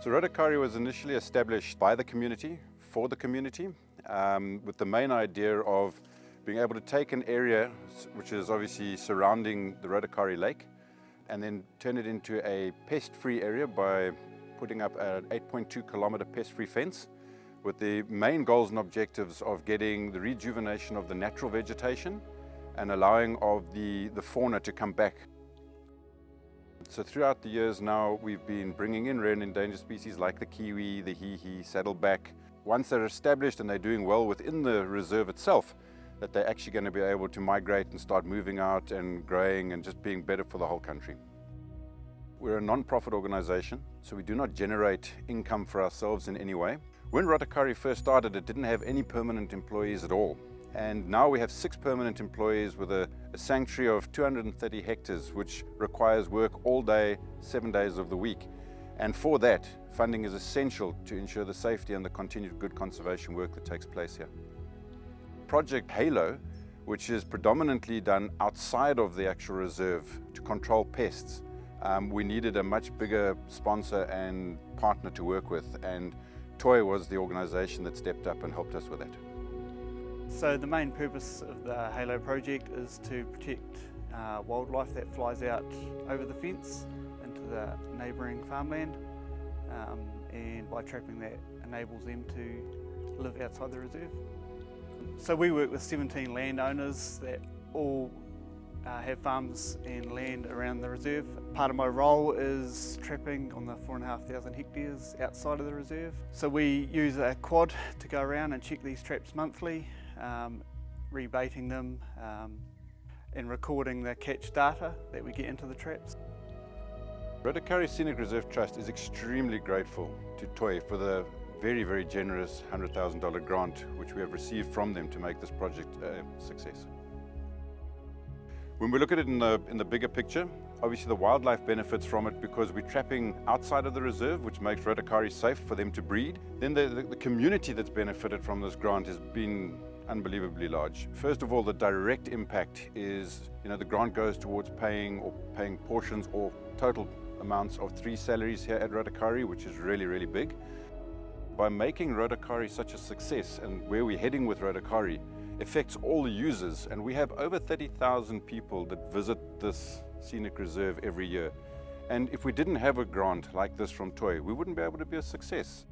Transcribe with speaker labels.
Speaker 1: So Rotokare was initially established by the community, for the community, with the main idea of being able to take an area which is obviously surrounding the Rotokare Lake and then turn it into a pest-free area by putting up an 8.2 kilometer pest-free fence with the main goals and objectives of getting the rejuvenation of the natural vegetation and allowing of the fauna to come back. So throughout the years now, we've been bringing in rare and endangered species like the kiwi, the hee-hee, saddleback. Once they're established and they're doing well within the reserve itself, that they're actually going to be able to migrate and start moving out and growing and just being better for the whole country. We're a non-profit organization, so we do not generate income for ourselves in any way. When Rotokare first started, it didn't have any permanent employees at all. And now we have 6 permanent employees with a sanctuary of 230 hectares, which requires work all day, 7 days of the week. And for that, funding is essential to ensure the safety and the continued good conservation work that takes place here. Project Halo, which is predominantly done outside of the actual reserve to control pests, we needed a much bigger sponsor and partner to work with, and TOI was the organization that stepped up and helped us with that.
Speaker 2: So the main purpose of the Halo project is to protect wildlife that flies out over the fence into the neighbouring farmland, and by trapping that enables them to live outside the reserve. So we work with 17 landowners that all have farms and land around the reserve. Part of my role is trapping on the 4,500 hectares outside of the reserve. So we use a quad to go around and check these traps monthly, rebaiting them and recording the catch data that we get into the traps.
Speaker 1: Rotokare Scenic Reserve Trust is extremely grateful to TOI for the very, very generous $100,000 grant which we have received from them to make this project a success. When we look at it in the bigger picture, obviously the wildlife benefits from it because we're trapping outside of the reserve, which makes Rotokare safe for them to breed. Then the community that's benefited from this grant has been unbelievably large. First of all, the direct impact is, the grant goes towards paying portions or total amounts of 3 salaries here at Rotokare, which is really, really big. By making Rotokare such a success and where we're heading with Rotokare affects all the users, and we have over 30,000 people that visit this scenic reserve every year. And if we didn't have a grant like this from TOI, we wouldn't be able to be a success.